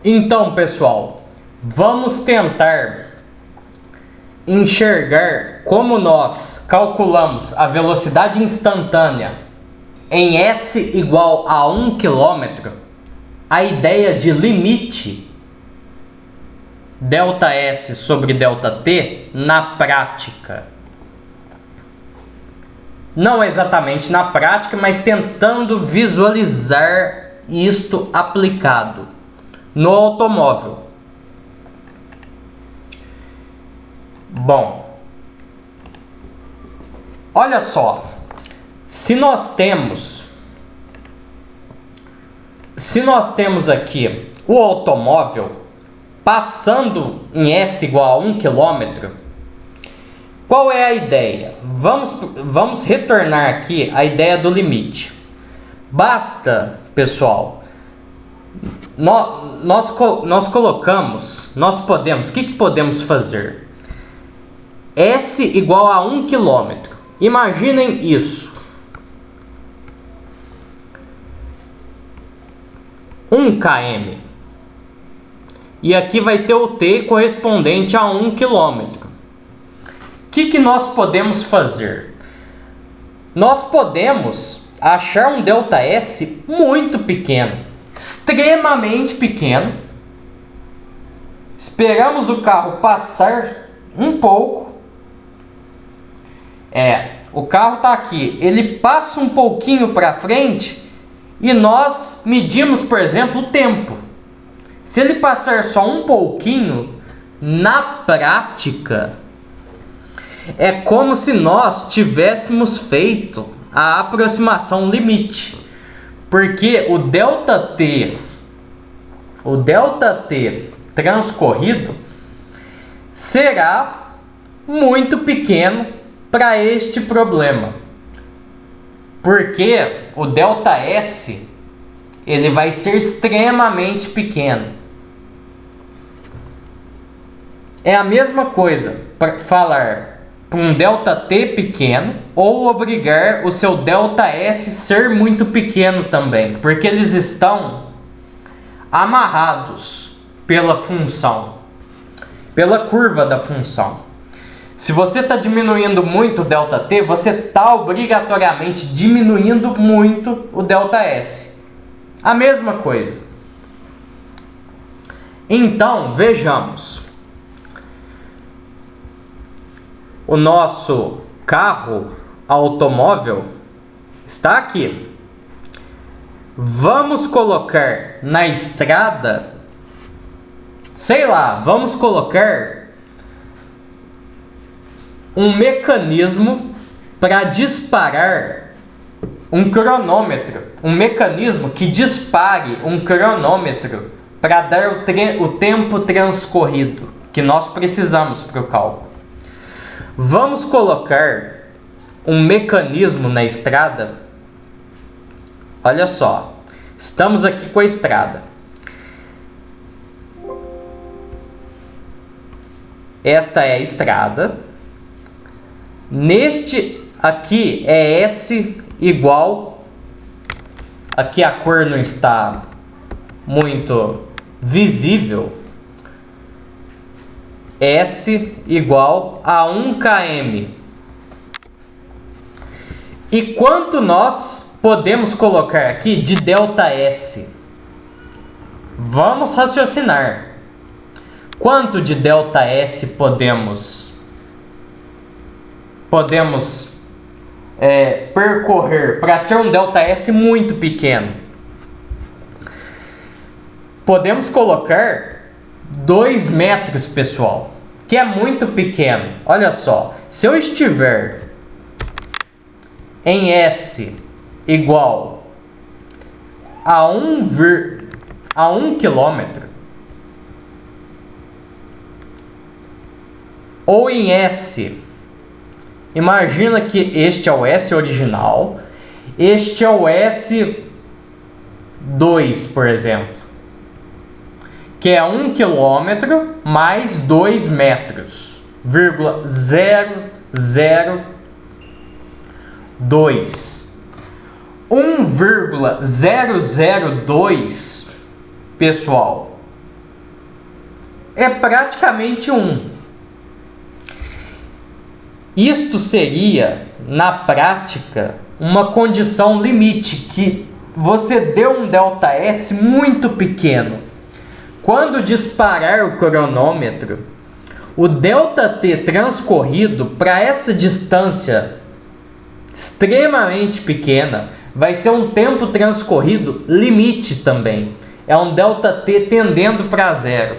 Então, pessoal, vamos tentar enxergar como nós calculamos a velocidade instantânea em s igual a 1 km, a ideia de limite ΔS sobre ΔT na prática. Não exatamente na prática, mas tentando visualizar isto aplicado no automóvel. Bom, olha só, se nós temos aqui o automóvel passando em S igual a 1 km, qual é a ideia? Vamos retornar aqui à ideia do limite. Basta, pessoal, nós podemos, o que podemos fazer? S igual a 1 km. Imaginem isso. 1 km. E aqui vai ter o T correspondente a 1 km. O que nós podemos fazer? Nós podemos achar um ΔS muito pequeno, extremamente pequeno. Esperamos o carro passar um pouco. O carro está aqui, ele passa um pouquinho para frente e nós medimos, por exemplo, o tempo. Se ele passar só um pouquinho, na prática, é como se nós tivéssemos feito a aproximação limite. Porque o ΔT transcorrido será muito pequeno para este problema. Porque o ΔS ele vai ser extremamente pequeno. É a mesma coisa para falar para um ΔT pequeno ou obrigar o seu ΔS ser muito pequeno também, porque eles estão amarrados pela função, pela curva da função. Se você está diminuindo muito o ΔT, você está obrigatoriamente diminuindo muito o ΔS. A mesma coisa. Então, vejamos. O nosso carro automóvel está aqui. Vamos colocar na estrada, sei lá, vamos colocar um mecanismo para disparar um cronômetro, um mecanismo que dispare um cronômetro para dar o tempo transcorrido que nós precisamos para o cálculo. Vamos colocar um mecanismo na estrada. Olha só, estamos aqui com a estrada. Esta é a estrada. Neste aqui é S igual, aqui a cor não está muito visível, S igual a 1 km. E quanto nós podemos colocar aqui de ΔS? Vamos raciocinar. Quanto de ΔS podemos percorrer para ser um ΔS muito pequeno? Podemos colocar 2 metros, pessoal, que é muito pequeno. Olha só, se eu estiver em S igual a 1 km, ou em S, imagina que este é o S original, este é o S2, por exemplo, que é 1 km mais 2 metros, 0,002. 1,002, pessoal, é praticamente 1. Isto seria, na prática, uma condição limite, que você deu um ΔS muito pequeno. Quando disparar o cronômetro, o ΔT transcorrido para essa distância extremamente pequena vai ser um tempo transcorrido limite também. É um ΔT tendendo para 0.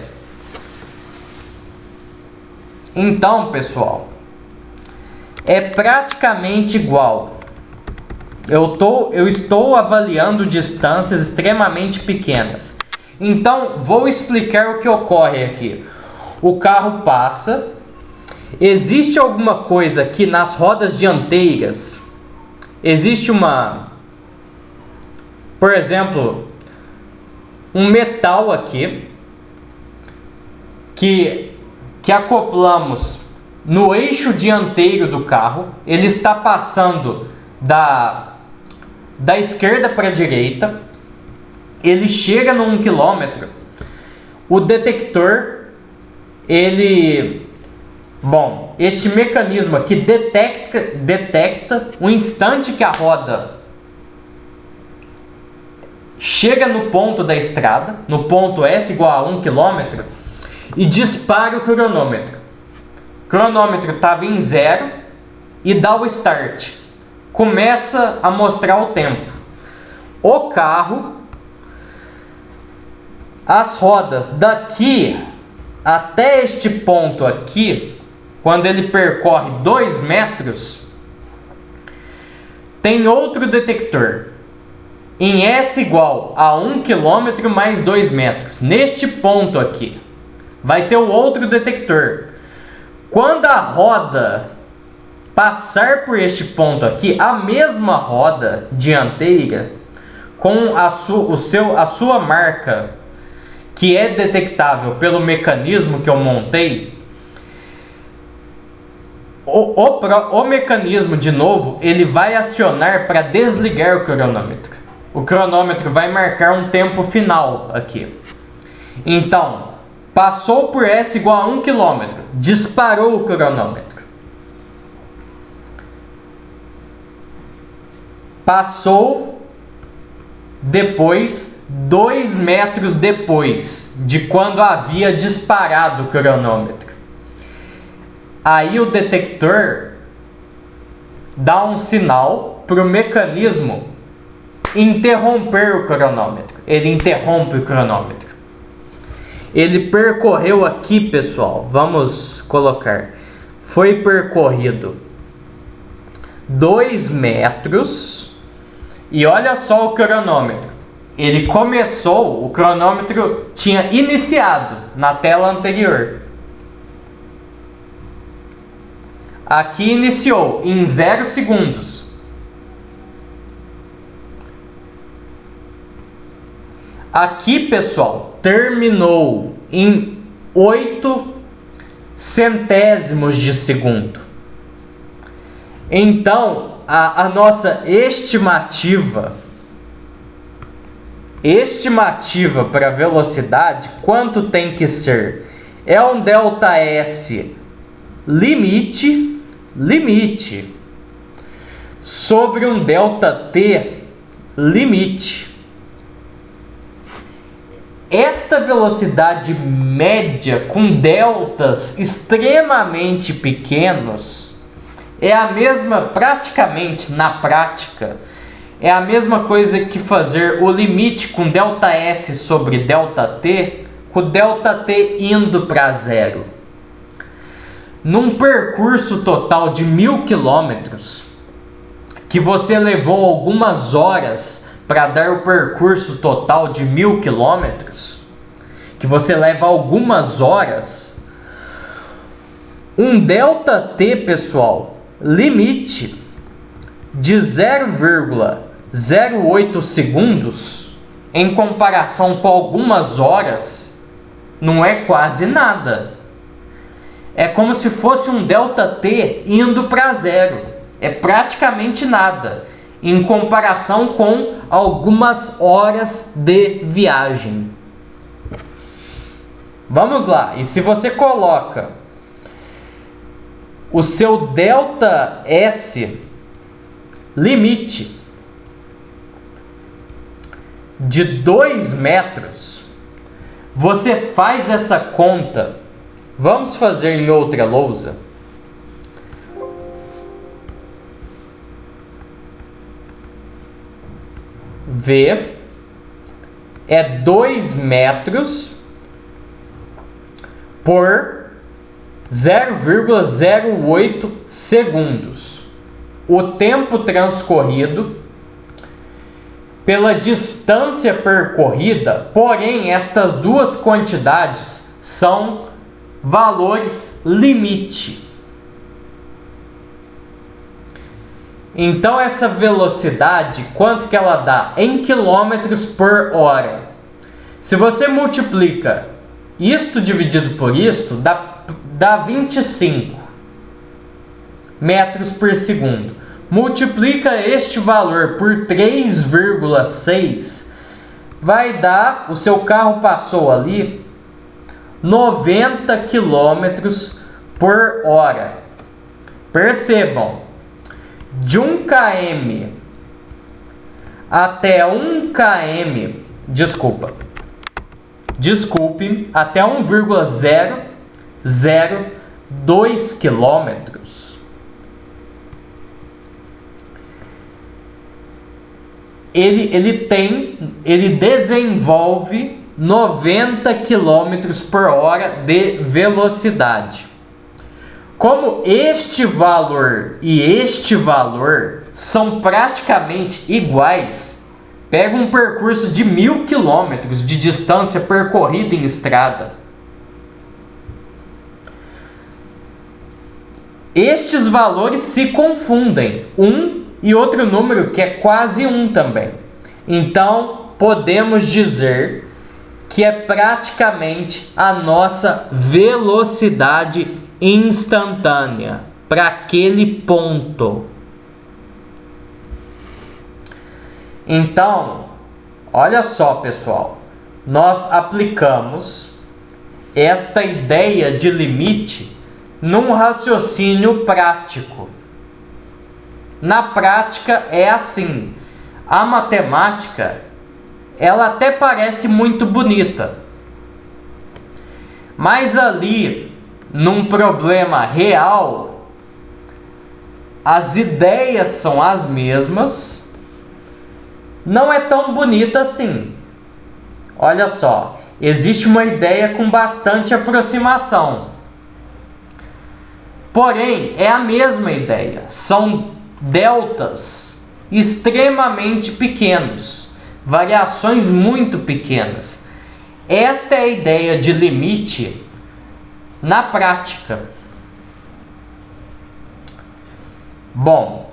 Então, pessoal, é praticamente igual. Eu estou avaliando distâncias extremamente pequenas. Então, vou explicar o que ocorre aqui. O carro passa. Existe alguma coisa aqui nas rodas dianteiras. Existe por exemplo, um metal aqui que acoplamos no eixo dianteiro do carro. Ele está passando da esquerda para a direita. Ele chega no 1 km. O detector, este mecanismo aqui detecta o instante que a roda chega no ponto da estrada, no ponto S igual a 1 km, e dispara o cronômetro. O cronômetro estava em 0 e dá o start. Começa a mostrar o tempo. O carro, as rodas daqui até este ponto aqui, quando ele percorre 2 metros, tem outro detector em S igual a 1 km mais 2 metros. Neste ponto aqui vai ter o outro detector. Quando a roda passar por este ponto aqui, a mesma roda dianteira com a sua marca, que é detectável pelo mecanismo que eu montei, o mecanismo, de novo, ele vai acionar para desligar o cronômetro. O cronômetro vai marcar um tempo final aqui. Então, passou por S igual a 1 km, disparou o cronômetro. Passou depois, 2 metros depois de quando havia disparado o cronômetro. Aí o detector dá um sinal para o mecanismo interromper o cronômetro. Ele interrompe o cronômetro. Ele percorreu aqui, pessoal, vamos colocar, foi percorrido 2 metros, e olha só o cronômetro. Ele começou, o cronômetro tinha iniciado na tela anterior. Aqui iniciou em 0 segundos. Aqui, pessoal, terminou em 8 centésimos de segundo. Então, a nossa estimativa para velocidade, quanto tem que ser? É um ΔS limite sobre um ΔT limite. Esta velocidade média com deltas extremamente pequenos é a mesma, praticamente na prática, é a mesma coisa que fazer o limite com ΔS sobre ΔT, com o ΔT indo para 0. Num percurso total de 1000 km, que você levou algumas horas para dar o percurso total de 1000 km, que você leva algumas horas, um ΔT, pessoal, limite de 0,08 segundos, em comparação com algumas horas, não é quase nada. É como se fosse um ΔT indo para 0. É praticamente nada em comparação com algumas horas de viagem. Vamos lá. E se você coloca o seu ΔS limite de 2 metros, você faz essa conta. Vamos fazer em outra lousa. V é 2 metros por 0,08 segundos. O tempo transcorrido pela distância percorrida, porém estas duas quantidades são valores limite. Então essa velocidade, quanto que ela dá? Em quilômetros por hora. Se você multiplica isto dividido por isto, dá 25 metros por segundo. Multiplica este valor por 3,6, vai dar, o seu carro passou ali 90 quilômetros por hora. Percebam, de 1 km até 1 km, desculpe, até 1,002 quilômetros. Ele desenvolve 90 quilômetros por hora de velocidade. Como este valor e este valor são praticamente iguais, pega um percurso de 1000 quilômetros de distância percorrida em estrada. Estes valores se confundem, um e outro número que é quase 1 também. Então, podemos dizer que é praticamente a nossa velocidade instantânea para aquele ponto. Então, olha só, pessoal, nós aplicamos esta ideia de limite num raciocínio prático. Na prática é assim. A matemática, ela até parece muito bonita, mas ali, num problema real, as ideias são as mesmas, não é tão bonita assim. Olha só, existe uma ideia com bastante aproximação, porém é a mesma ideia, são deltas extremamente pequenos, variações muito pequenas. Esta é a ideia de limite na prática. Bom,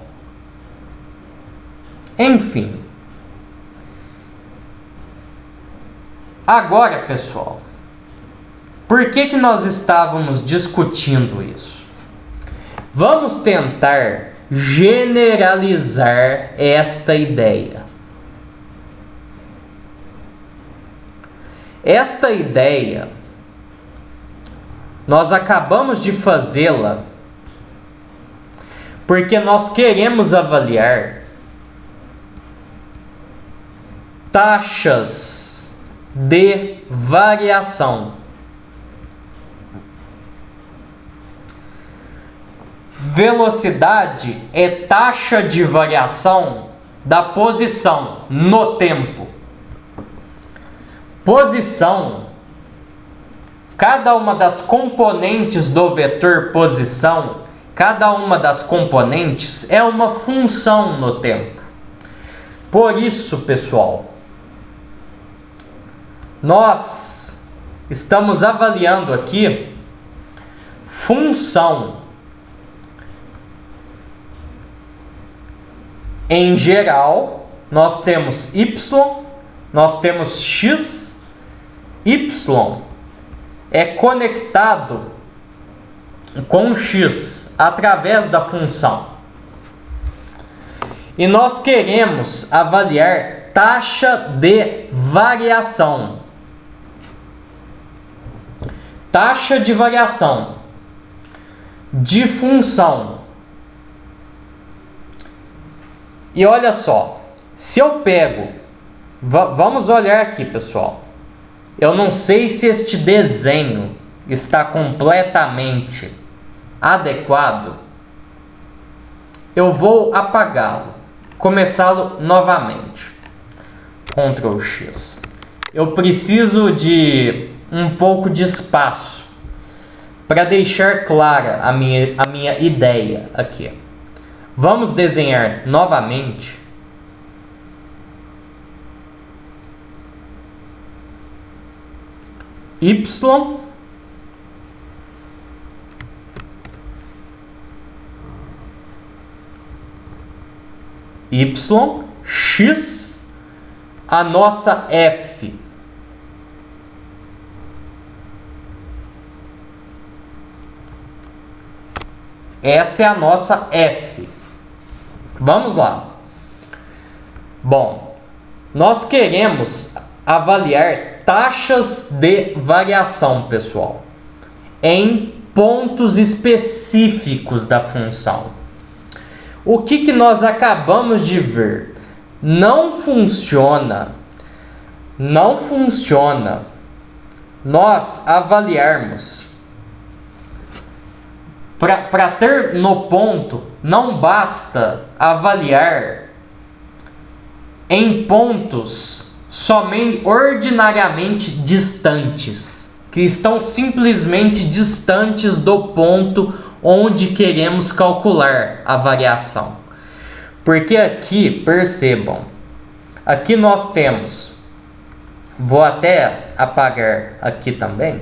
enfim. Agora, pessoal, por que nós estávamos discutindo isso? Vamos tentar generalizar esta ideia. Esta ideia, nós acabamos de fazê-la porque nós queremos avaliar taxas de variação. Velocidade é taxa de variação da posição no tempo. Posição, cada uma das componentes do vetor posição, cada uma das componentes é uma função no tempo. Por isso, pessoal, nós estamos avaliando aqui função. Em geral, nós temos y, nós temos x, y é conectado com x através da função. E nós queremos avaliar taxa de variação. taxa de variação de função. E olha só, se eu pego, vamos olhar aqui, pessoal. Eu não sei se este desenho está completamente adequado. Eu vou apagá-lo, começá-lo novamente. Ctrl X. Eu preciso de um pouco de espaço para deixar clara a minha ideia aqui. Vamos desenhar novamente. Y X, a nossa F. Essa é a nossa F. Vamos lá. Bom, nós queremos avaliar taxas de variação, pessoal, em pontos específicos da função. O que nós acabamos de ver? Não funciona nós avaliarmos. Para ter no ponto, não basta avaliar em pontos somente ordinariamente distantes, que estão simplesmente distantes do ponto onde queremos calcular a variação. Porque aqui, percebam, aqui nós temos, vou até apagar aqui também,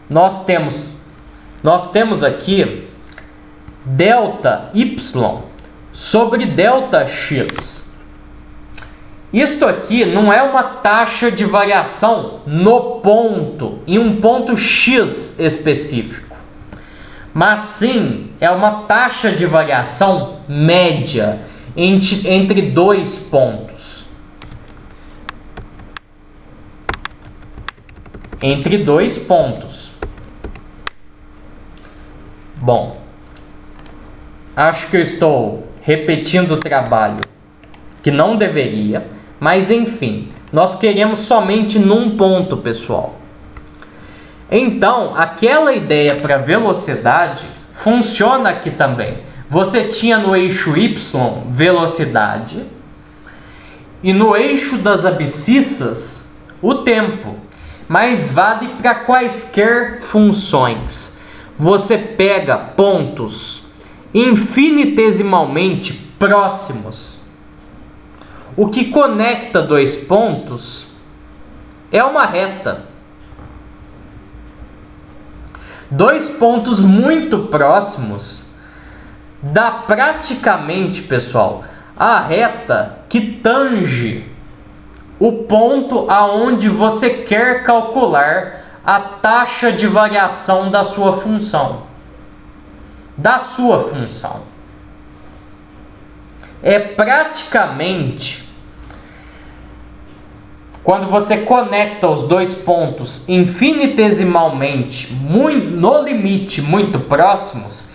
nós temos aqui delta y sobre delta x. Isto aqui não é uma taxa de variação no ponto, em um ponto x específico, mas sim é uma taxa de variação média entre dois pontos. Entre dois pontos. Bom, acho que eu estou repetindo o trabalho que não deveria, mas enfim, nós queremos somente num ponto, pessoal. Então, aquela ideia para velocidade funciona aqui também. Você tinha no eixo y velocidade e no eixo das abscissas o tempo, mas vale para quaisquer funções. Você pega pontos infinitesimalmente próximos. O que conecta dois pontos é uma reta. Dois pontos muito próximos dá praticamente, pessoal, a reta que tange o ponto aonde você quer calcular a taxa de variação da sua função. É praticamente, quando você conecta os dois pontos infinitesimalmente, no limite muito próximos,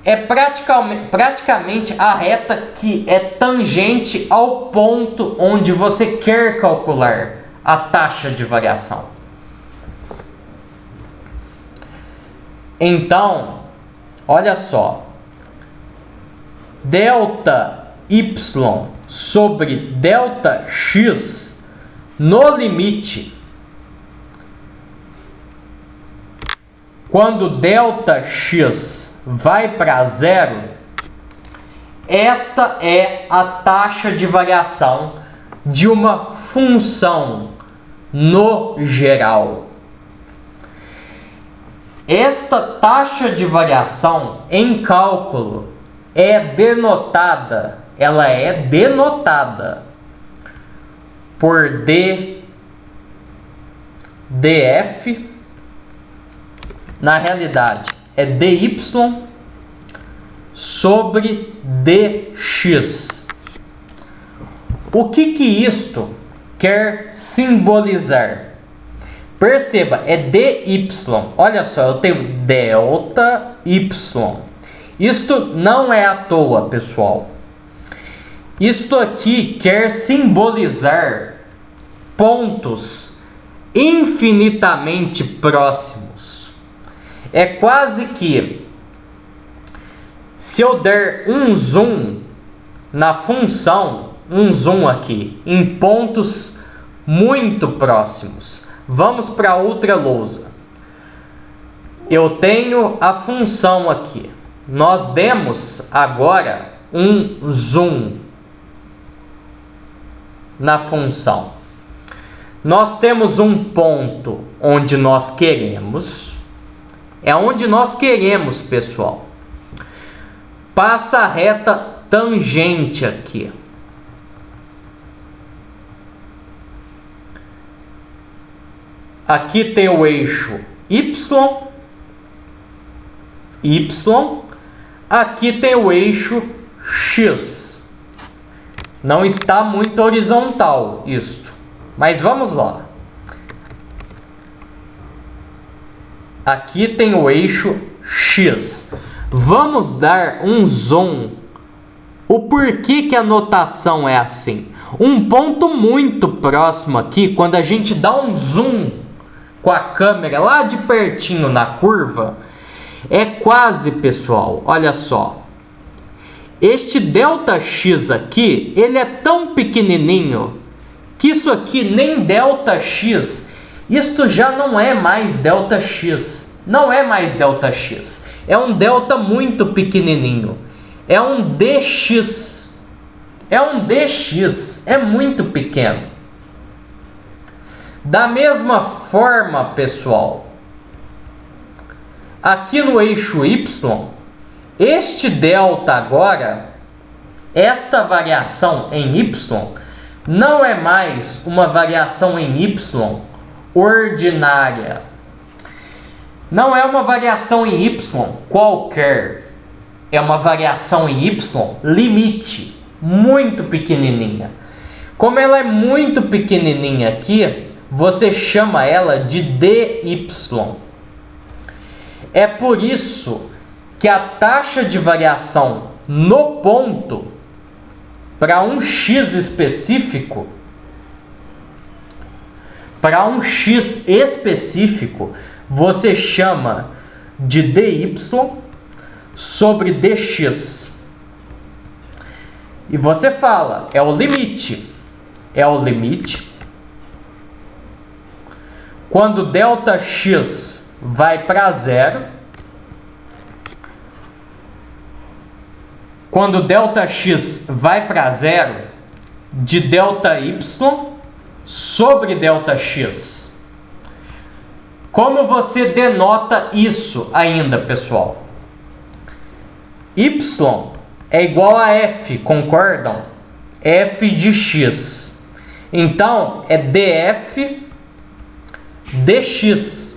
é praticamente a reta que é tangente ao ponto onde você quer calcular a taxa de variação. Então, olha só, delta y sobre delta x no limite, quando delta x vai para zero, esta é a taxa de variação de uma função no geral. Esta taxa de variação em cálculo ela é denotada por df, na realidade é dy sobre dx. O que isto quer simbolizar? Perceba, é dy. Olha só, eu tenho delta y. Isto não é à toa, pessoal. Isto aqui quer simbolizar pontos infinitamente próximos. É quase que, se eu der um zoom na função, um zoom aqui, em pontos muito próximos. Vamos para outra lousa. Eu tenho a função aqui. Nós demos agora um zoom na função. Nós temos um ponto onde nós queremos. É onde nós queremos, pessoal. Passa a reta tangente aqui. Aqui tem o eixo y. Aqui tem o eixo x. Não está muito horizontal isto, mas vamos lá. Aqui tem o eixo x. Vamos dar um zoom. O porquê que a notação é assim? Um ponto muito próximo aqui, quando a gente dá um zoom com a câmera lá de pertinho na curva, é quase, pessoal, olha só. Este ΔX aqui, ele é tão pequenininho que isso aqui nem ΔX, isto já não é mais ΔX. Não é mais ΔX. É um delta muito pequenininho. É um dx. É um dx. É muito pequeno. Da mesma forma, pessoal, aqui no eixo y, este delta agora, esta variação em y, não é mais uma variação em y ordinária. Não é uma variação em y qualquer. É uma variação em y limite, muito pequenininha. Como ela é muito pequenininha aqui, você chama ela de dy. É por isso que a taxa de variação no ponto para um x específico, você chama de dy sobre dx. E você fala, é o limite. É o limite. Quando ΔX vai para zero. Quando ΔX vai para zero, de ΔY sobre ΔX. Como você denota isso ainda, pessoal? Y é igual a F, concordam? F de x. Então, é df dx.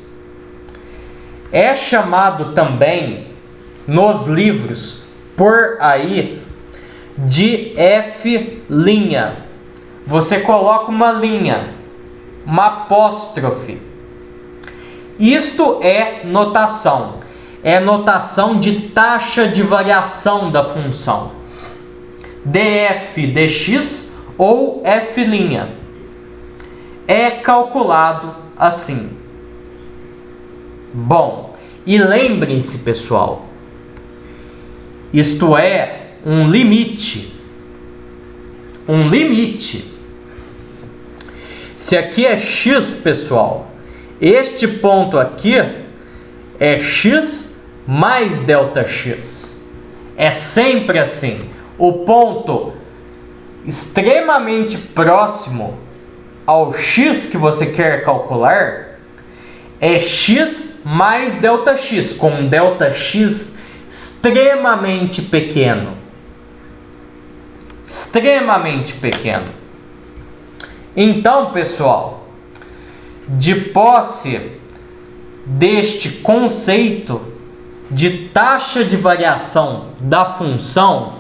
É chamado também, nos livros, por aí, de F'. Você coloca uma linha, uma apóstrofe. Isto é notação. É notação de taxa de variação da função. df dx ou F'. É calculado assim. Bom, e lembrem-se, pessoal, isto é um limite. Um limite. Se aqui é x, pessoal, este ponto aqui é x mais ΔX. É sempre assim. O ponto extremamente próximo ao x que você quer calcular é x mais ΔX, com um ΔX extremamente pequeno. Extremamente pequeno. Então, pessoal, de posse deste conceito de taxa de variação da função,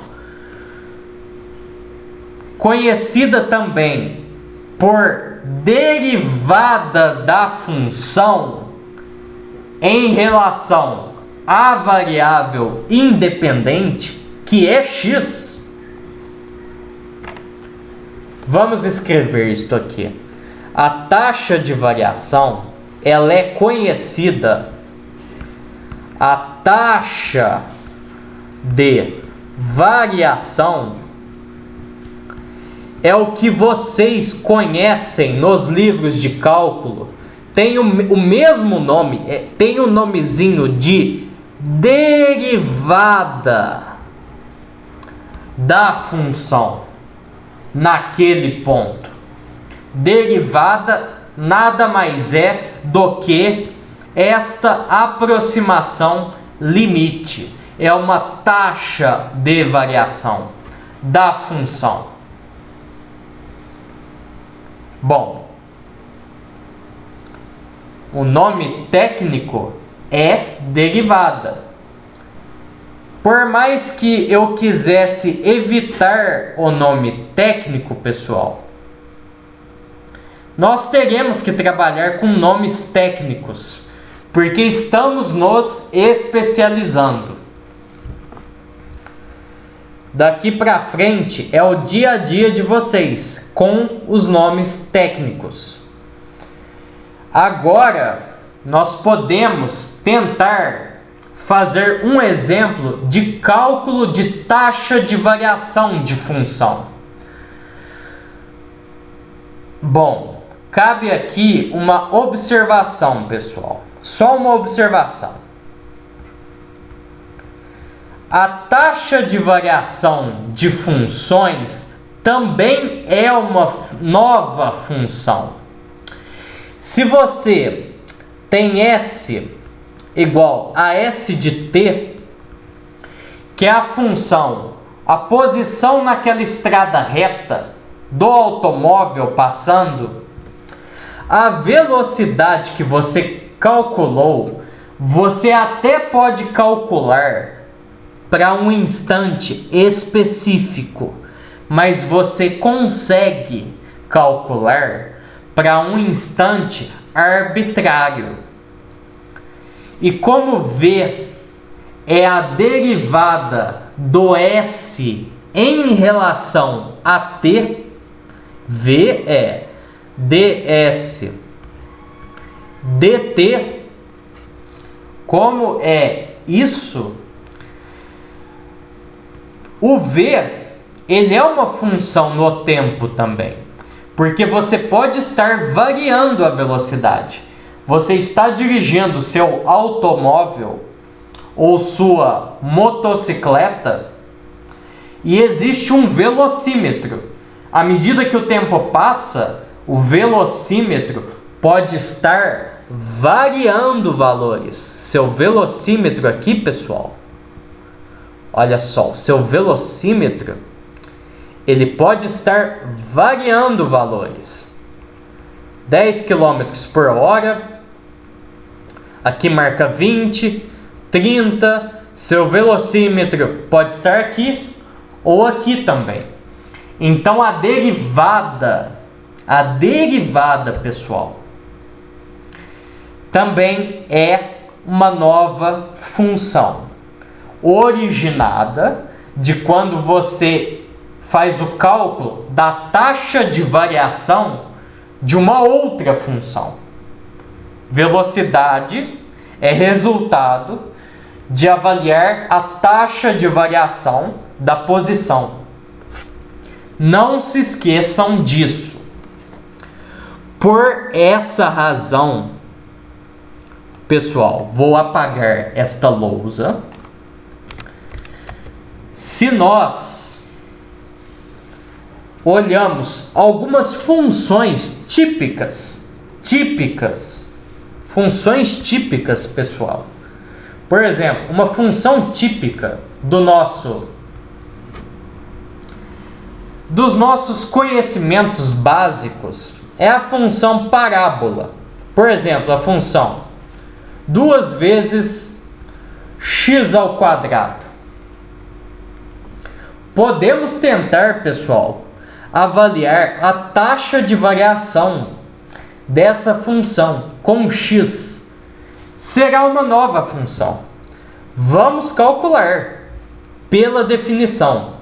conhecida também por derivada da função em relação à variável independente, que é x. Vamos escrever isto aqui. A taxa de variação, ela é conhecida, a taxa de variação é o que vocês conhecem nos livros de cálculo. Tem o mesmo nome, tem o nomezinho de derivada da função naquele ponto. Derivada nada mais é do que esta aproximação limite. É uma taxa de variação da função. Bom, o nome técnico é derivada. Por mais que eu quisesse evitar o nome técnico, pessoal, nós teremos que trabalhar com nomes técnicos, porque estamos nos especializando. Daqui para frente é o dia a dia de vocês com os nomes técnicos. Agora nós podemos tentar fazer um exemplo de cálculo de taxa de variação de função. Bom, cabe aqui uma observação, pessoal. Só uma observação. A taxa de variação de funções também é uma nova função. Se você tem S igual a S de t, que é a função, a posição naquela estrada reta do automóvel passando, a velocidade que você calculou, você até pode calcular para um instante específico, mas você consegue calcular para um instante arbitrário. E como V é a derivada do S em relação a t, V é ds dt, como é isso, o V, ele é uma função no tempo também, porque você pode estar variando a velocidade. Você está dirigindo seu automóvel ou sua motocicleta e existe um velocímetro. À medida que o tempo passa, o velocímetro pode estar variando valores. Seu velocímetro aqui, pessoal, olha só, o seu velocímetro, ele pode estar variando valores. 10 km por hora, aqui marca 20, 30, seu velocímetro pode estar aqui ou aqui também. Então a derivada, pessoal, também é uma nova função, originada de quando você faz o cálculo da taxa de variação de uma outra função. Velocidade é resultado de avaliar a taxa de variação da posição. Não se esqueçam disso. Por essa razão, pessoal, vou apagar esta lousa. Se nós olhamos algumas funções típicas, funções típicas, pessoal. Por exemplo, uma função típica dos nossos conhecimentos básicos é a função parábola. Por exemplo, a função 2 vezes x ao quadrado. Podemos tentar, pessoal, avaliar a taxa de variação dessa função com x será uma nova função. Vamos calcular pela definição.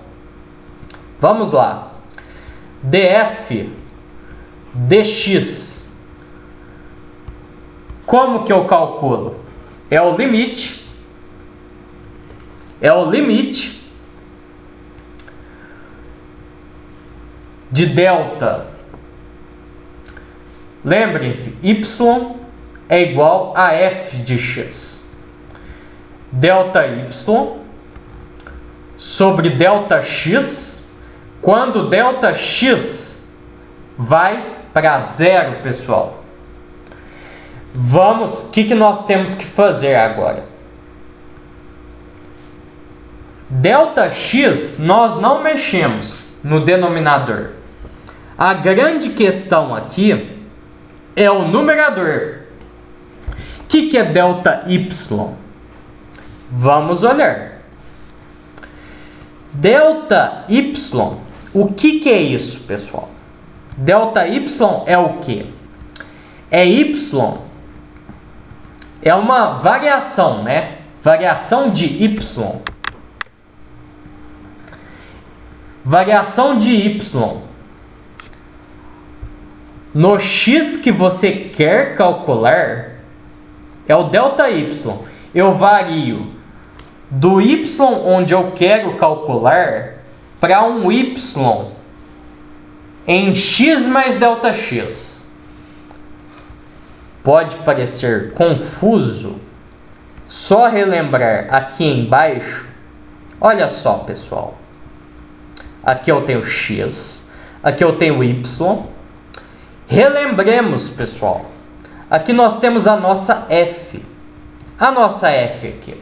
Vamos lá. df dx. Como que eu calculo? É o limite de delta. Lembrem-se, y é igual a f de x. Delta y sobre delta x, quando delta x vai para zero, pessoal. O que nós temos que fazer agora? Delta x, nós não mexemos no denominador. A grande questão aqui é o numerador. O que é delta y? Vamos olhar. Delta y, o que é isso, pessoal? Delta y é o quê? Y é uma variação, né? Variação de y. Variação de y no x que você quer calcular é o delta y. Eu vario do y onde eu quero calcular para um y em x mais delta x. Pode parecer confuso, só relembrar aqui embaixo. Olha só, pessoal. Aqui eu tenho x, aqui eu tenho y. Relembremos, pessoal. Aqui nós temos a nossa f. A nossa f aqui.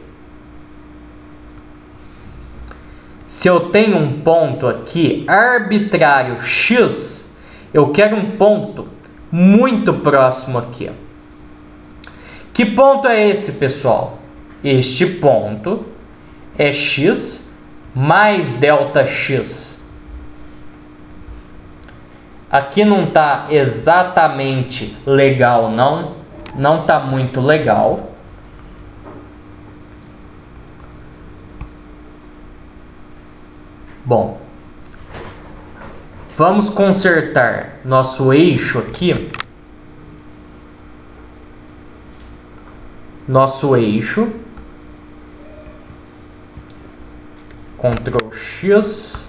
Se eu tenho um ponto aqui arbitrário x, eu quero um ponto muito próximo aqui. Que ponto é esse, pessoal? Este ponto é x mais delta x. Aqui não está exatamente legal, não. Não está muito legal. Bom, vamos consertar nosso eixo aqui. Nosso eixo. Ctrl X.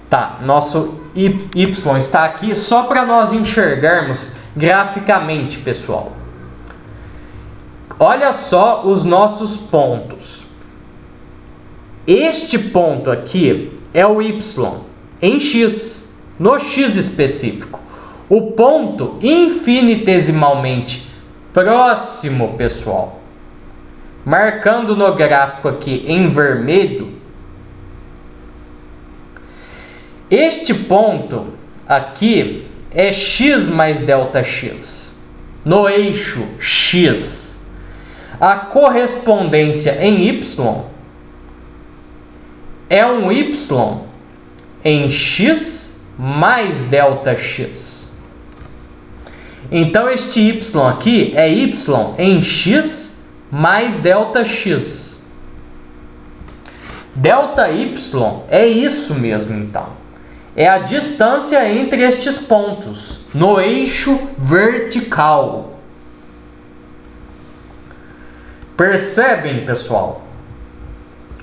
Tá, nosso y está aqui só para nós enxergarmos graficamente, pessoal. Olha só os nossos pontos. Este ponto aqui é o y em x, no x específico. O ponto infinitesimalmente próximo, pessoal, marcando no gráfico aqui em vermelho, este ponto aqui é x mais delta x, no eixo x. A correspondência em y é um y em x mais delta x. Então, este y aqui é y em x mais delta x. Delta y é isso mesmo, então. É a distância entre estes pontos no eixo vertical. Percebem, pessoal?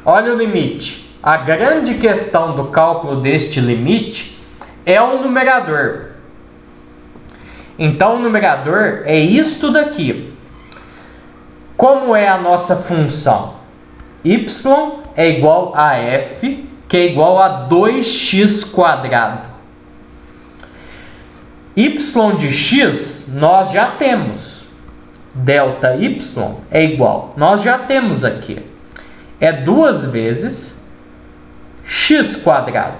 Olha o limite. A grande questão do cálculo deste limite é o numerador. Então, o numerador é isto daqui. Como é a nossa função? Y é igual a f, que é igual a 2x². Y de x, nós já temos. Delta y é igual. Nós já temos aqui. É 2 vezes x².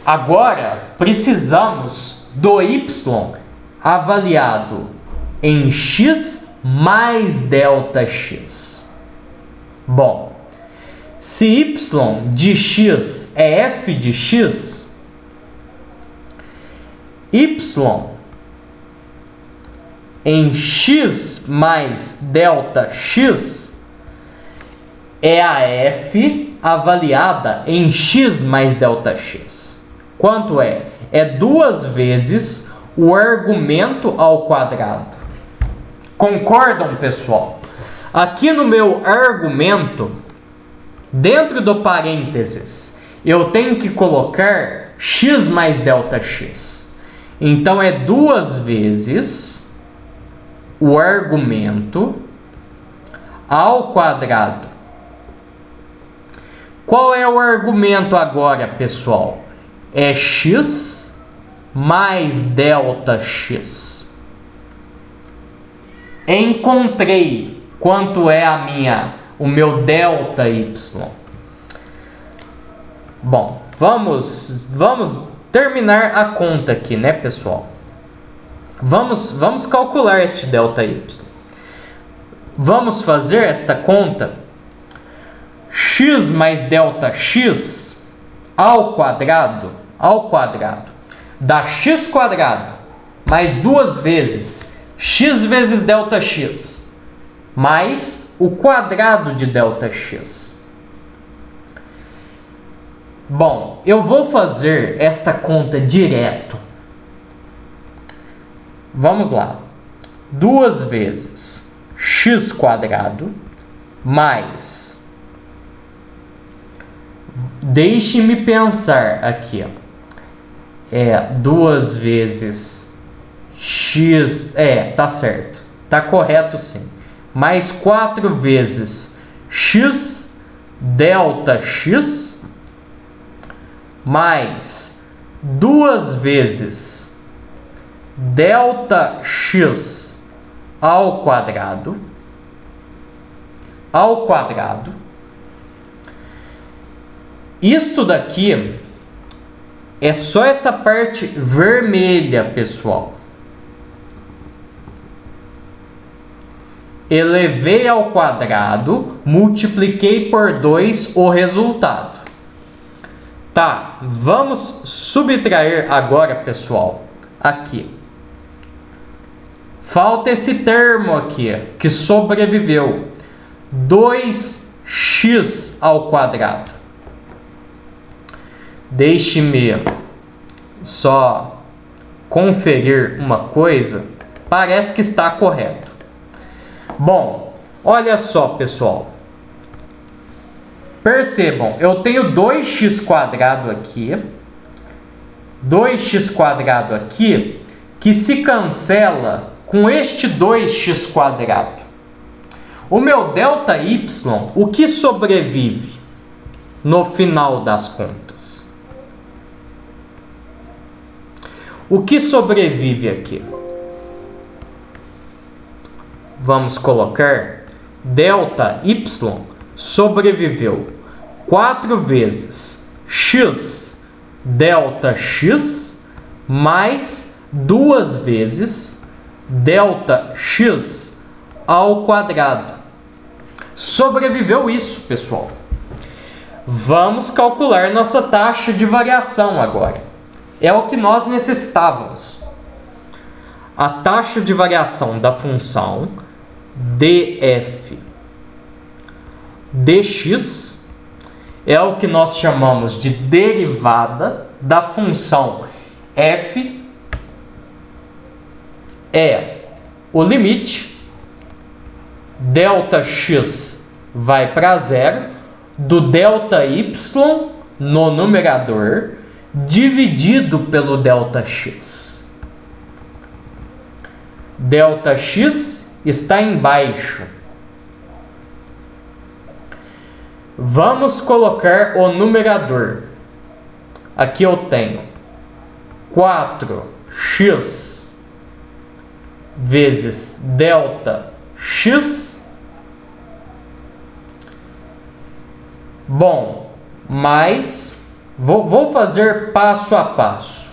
Agora, precisamos do y avaliado em x mais delta x. Bom, se y de x é f de x, y em x mais delta x é a f avaliada em x mais delta x. Quanto é? É 2 vezes o argumento ao quadrado. Concordam, pessoal? Aqui no meu argumento, dentro do parênteses, eu tenho que colocar x mais delta x. Então, é 2 vezes o argumento ao quadrado. Qual é o argumento agora, pessoal? É x mais delta x. Encontrei quanto é o meu delta y. Bom, vamos terminar a conta aqui, né, pessoal? Vamos calcular este delta y. Vamos fazer esta conta. X mais delta x ao quadrado dá x quadrado mais 2 vezes x vezes delta x mais o quadrado de delta x. Bom, eu vou fazer esta conta direto. Vamos lá. 2 vezes x quadrado mais... Deixe-me pensar aqui. 2 vezes x... tá certo. Tá correto sim. Mais 4 vezes x delta x mais 2 vezes delta x ao quadrado. Isto daqui é só essa parte vermelha, pessoal. Elevei ao quadrado, multipliquei por 2 o resultado. Tá, vamos subtrair agora, pessoal, aqui. Falta esse termo aqui, que sobreviveu. 2x ao quadrado. Deixe-me só conferir uma coisa. Parece que está correto. Bom, olha só, pessoal. Percebam, eu tenho 2x quadrado aqui. 2x quadrado aqui, que se cancela com este 2x quadrado. O meu delta y, o que sobrevive no final das contas? O que sobrevive aqui? Vamos colocar delta y sobreviveu 4 vezes x delta x mais 2 vezes delta x ao quadrado. Sobreviveu isso, pessoal. Vamos calcular nossa taxa de variação agora. É o que nós necessitávamos. A taxa de variação da função df dx é o que nós chamamos de derivada da função f, é o limite delta x vai para zero do delta y no numerador dividido pelo delta x. Delta x está embaixo. Vamos colocar o numerador. Aqui eu tenho 4x vezes delta x. Bom, mais... Vou fazer passo a passo.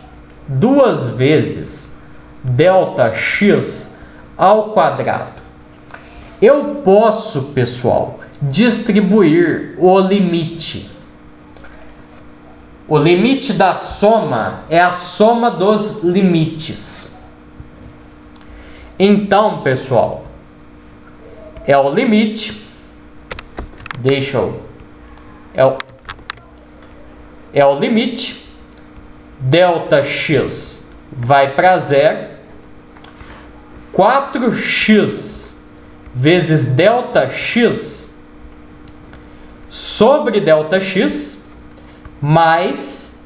2 vezes delta x ao quadrado. Eu posso, pessoal, distribuir o limite. O limite da soma é a soma dos limites. Então, pessoal, é o limite. É o limite. Delta x vai para zero. 4x vezes delta x sobre delta x mais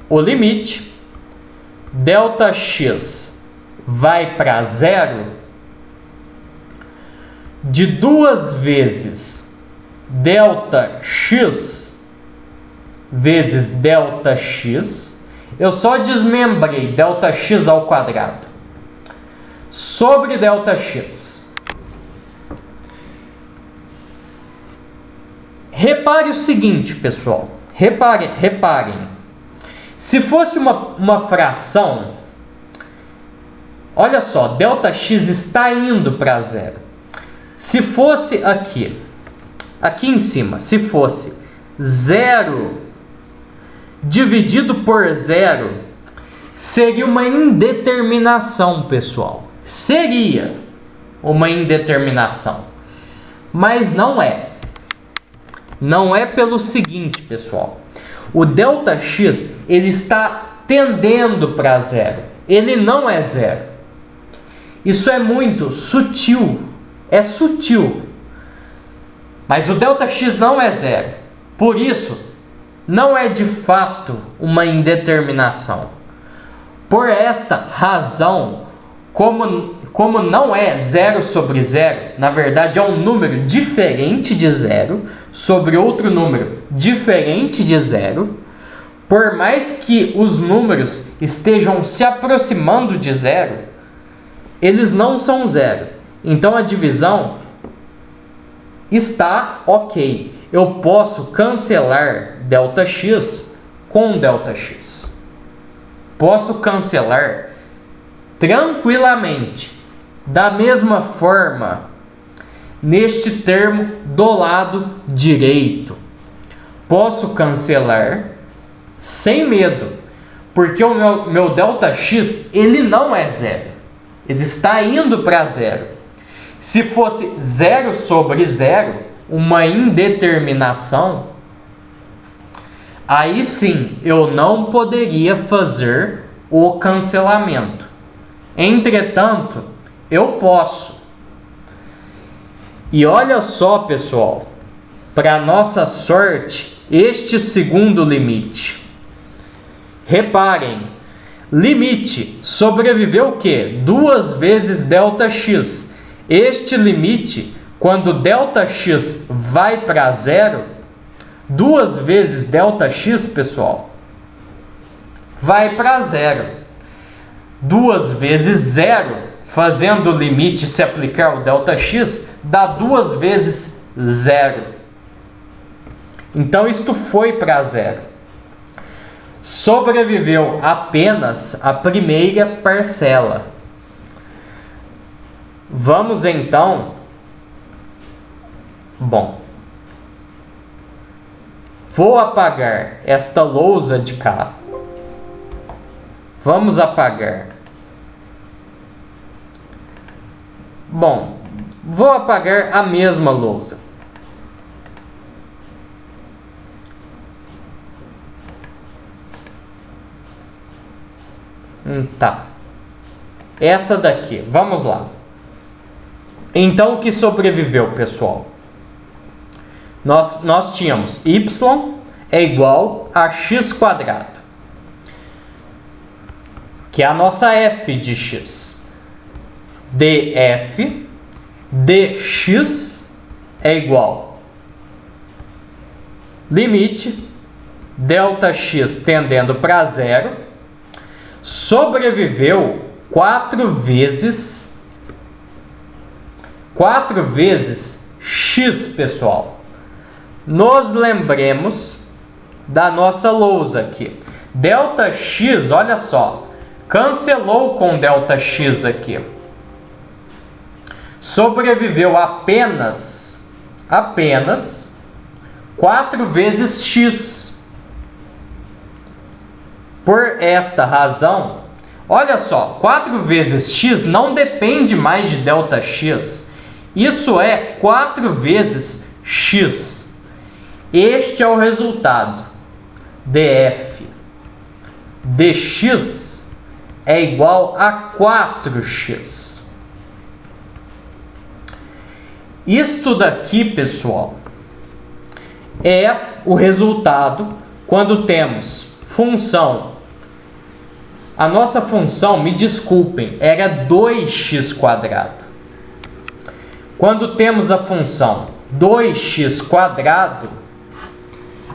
o limite delta x vai para zero de 2 vezes delta x vezes delta x. Eu só desmembrei delta x ao quadrado sobre delta x. Repare o seguinte, pessoal. Reparem. Se fosse uma fração, olha só, delta x está indo para zero. Se fosse aqui em cima, se fosse 0 dividido por 0, seria uma indeterminação, pessoal. Seria uma indeterminação. Mas não é. Não é pelo seguinte, pessoal. O delta x, ele está tendendo para zero. Ele não é zero. Isso é muito sutil. É sutil. Mas o delta x não é zero. Por isso, não é de fato uma indeterminação. Por esta razão, como não é 0 sobre 0, na verdade é um número diferente de 0 sobre outro número diferente de 0, por mais que os números estejam se aproximando de 0, eles não são 0. Então a divisão está ok. Eu posso cancelar delta x com delta x. Posso cancelar tranquilamente. Da mesma forma, neste termo do lado direito, posso cancelar sem medo, porque o meu delta x, ele não é zero. Ele está indo para zero. Se fosse 0 sobre 0, uma indeterminação, aí sim eu não poderia fazer o cancelamento. Entretanto, eu posso. E olha só, pessoal, para nossa sorte, este segundo limite. Reparem, limite sobreviveu o quê? 2 vezes delta x. Este limite, quando delta x vai para zero, 2 vezes delta x, pessoal, vai para zero. 2 vezes 0, fazendo o limite se aplicar o delta x, dá 2 vezes 0. Então isto foi para zero. Sobreviveu apenas a primeira parcela. Vamos então... Bom, vou apagar esta lousa de cá. Vamos apagar. Bom, vou apagar a mesma lousa. Tá. Essa daqui, vamos lá. Então, o que sobreviveu, pessoal? Nós tínhamos y é igual a x quadrado, que é a nossa f de x. df dx é igual limite delta x tendendo para zero, sobreviveu 4 vezes x, pessoal. Nos lembremos da nossa lousa aqui. Delta x, olha só, cancelou com delta x aqui. Sobreviveu apenas 4 vezes x. Por esta razão, olha só, 4 vezes x não depende mais de ΔX. Isso é 4 vezes x. Este é o resultado. df dx é igual a 4x. Isto daqui, pessoal, é o resultado quando temos função. A nossa função, me desculpem, era 2x². Quando temos a função 2x²,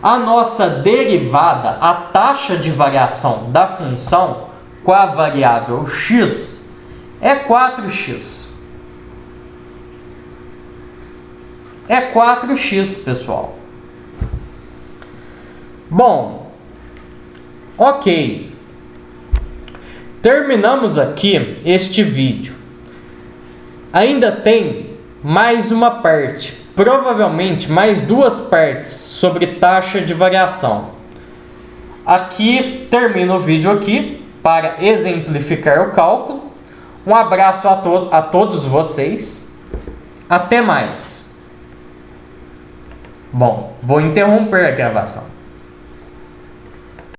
a nossa derivada, a taxa de variação da função com a variável x é 4x. É 4x, pessoal. Bom, ok. Terminamos aqui este vídeo. Ainda tem mais uma parte, provavelmente mais 2 partes sobre taxa de variação. Aqui termino o vídeo aqui para exemplificar o cálculo. Um abraço a todos vocês. Até mais. Bom, vou interromper a gravação.